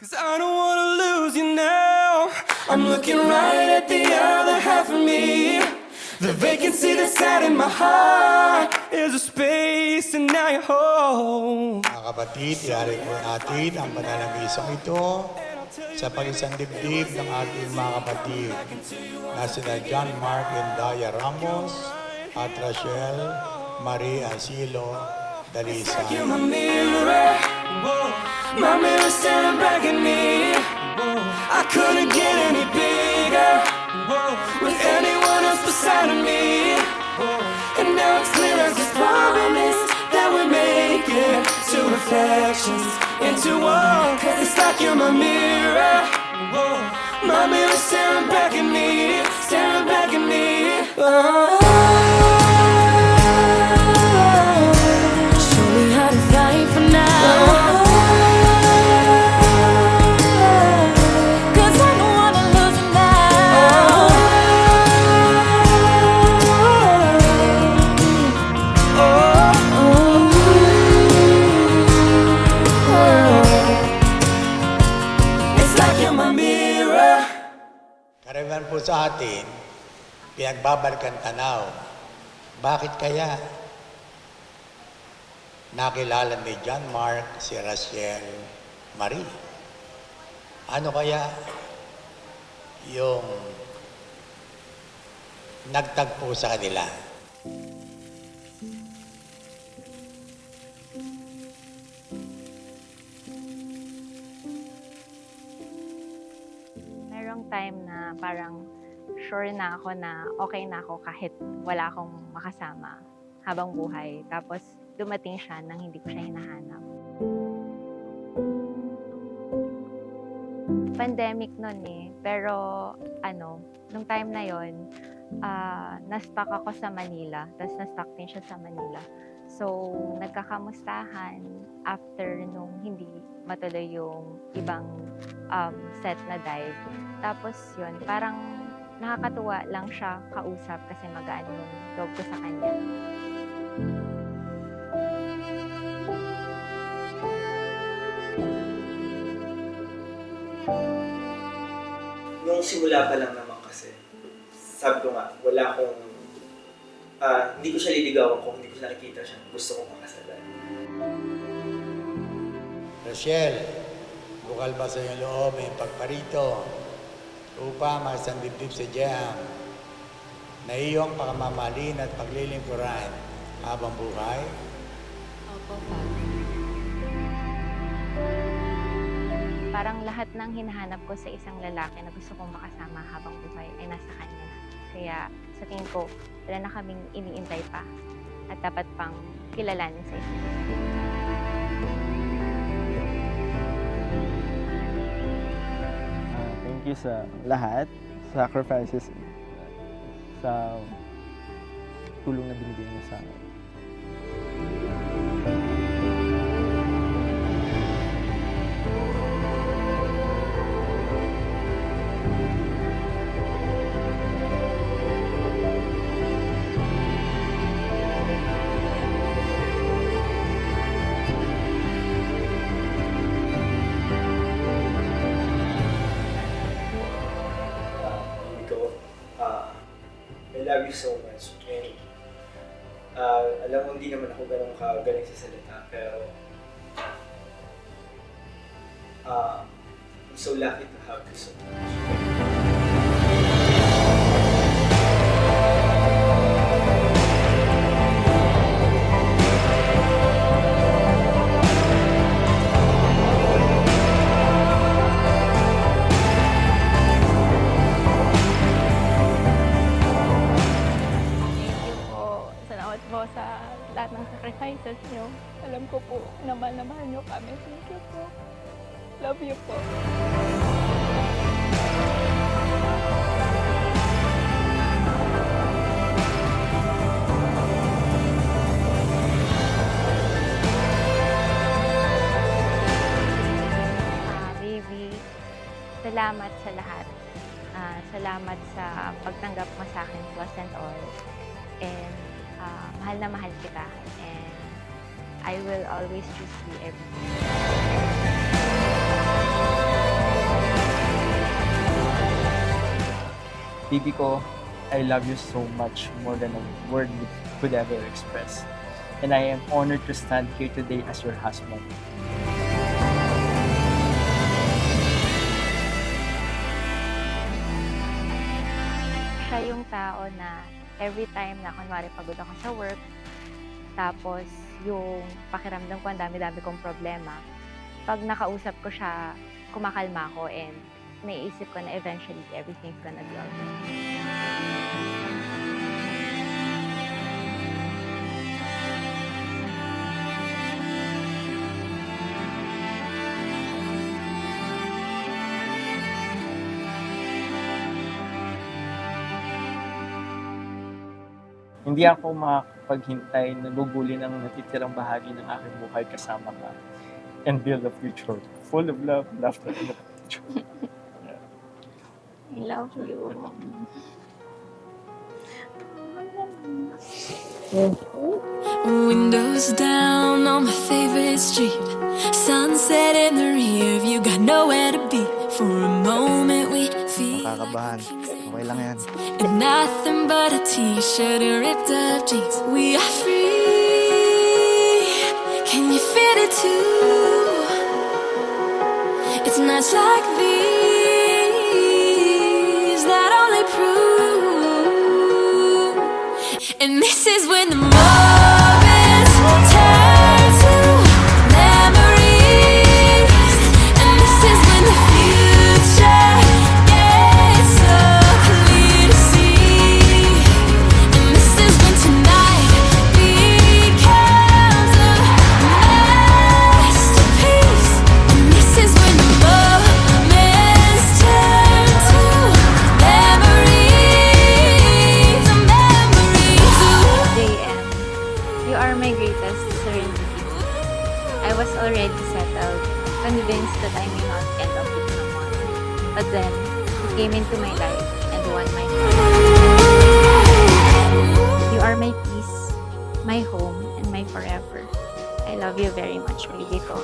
'Cause I don't wanna lose you now. I'm looking right at the other half of me. The vacancy that's out in my heart is a space and now you're home. Mga kapatid, ihari po natin ang pananamisang ito sa pag-isang dibdib ng ating mga kapatid na sina John Mark and Daya Ramos at Rachel Marie Asilo Dalisa. You're my mirror, whoa. My mirror staring back at me. Whoa. I couldn't get any bigger, whoa, with anyone else beside of me. Whoa. And now it's clear as this promise that we're making two reflections into one. 'Cause it's like you're my mirror, whoa. My mirror staring back at me, staring back at me. Oh. Show me how to fight for now. Karamihan po sa atin, pinagbabalikan tanaw. Bakit kaya? Nakilala ni John Mark si Rachel Marie. Ano kaya yung nagtagpo sa kanila? Merong time na parang sure na ako na okay na ako kahit wala akong makasama habang buhay. Tapos dumating siya nang hindi ko siya hinahanap. Pandemic nun eh. Pero nung time na yon, na-stuck ako sa Manila. Tapos na-stuck din siya sa Manila. So, nagkakamustahan after nung hindi matuloy yung ibang set na dive. Tapos yun, parang nakakatuwa lang siya kausap kasi magaan yung loob ko sa kanya. Nung simula pa lang naman kasi, sabi ko nga, wala akong, hindi ko siya liligawan kung hindi ko siya nakikita siya. Gusto kong makasalan. Rachel, bukal ba sa iyong loob may pagparito upang makasandibdib sa Jam na iyong pakamamahalin at paglilingkuran habang buhay? Opo, Father. Parang lahat ng hinahanap ko sa isang lalaki na gusto kong makasama habang buhay ay nasa kanya na. Kaya sa tingin ko, wala na kaming iniintay pa at dapat pang kilalanin sa isa't isa. Thank you sa lahat, sacrifices, sa tulong na binigay niyo sa akin. I love you so much. And alam mo, hindi naman ako ganun kagaling sa salita, pero I'm so lucky to have you so much. Sa lahat ng sacrifices nyo. Alam ko po, mahal nyo kami. Thank you po. Love you po. Baby, salamat sa lahat. Salamat sa pagtanggap mo sa akin, plus and all. And mahal na mahal kita, and I will always choose you every day. Baby ko, I love you so much more than a word could ever express. And I am honored to stand here today as your husband. Siya yung tao na every time na kunwari pagod ako sa work, tapos yung pakiramdam ko ang dami-dami kong problema, pag nakausap ko siya, kumakalma ako and naiisip ko na eventually everything's gonna be alright. Hindi ako makapaghintay na gugulin ang natitirang bahagi ng aking buhay kasama ka and build a future full of love, laughter, and affection. I love you. Windows down on my favorite street. Sunset in the rear view, got nowhere to be. For a moment we feel Nakakabahan. Okay lang yan. and nothing but a t-shirt and ripped up jeans. We are free. Can you feel it too? It's nights like these that only prove. And this is when the moments turn to memories. And this is when the future gets so clear to see. And this is when tonight becomes a masterpiece. And this is when the moments turn to memories. JM, you are my greatest serenity. I was already settled, convinced that I may not end up with someone. But then, you came into my life and won my heart. You are my peace, my home, and my forever. I love you very much, baby ko.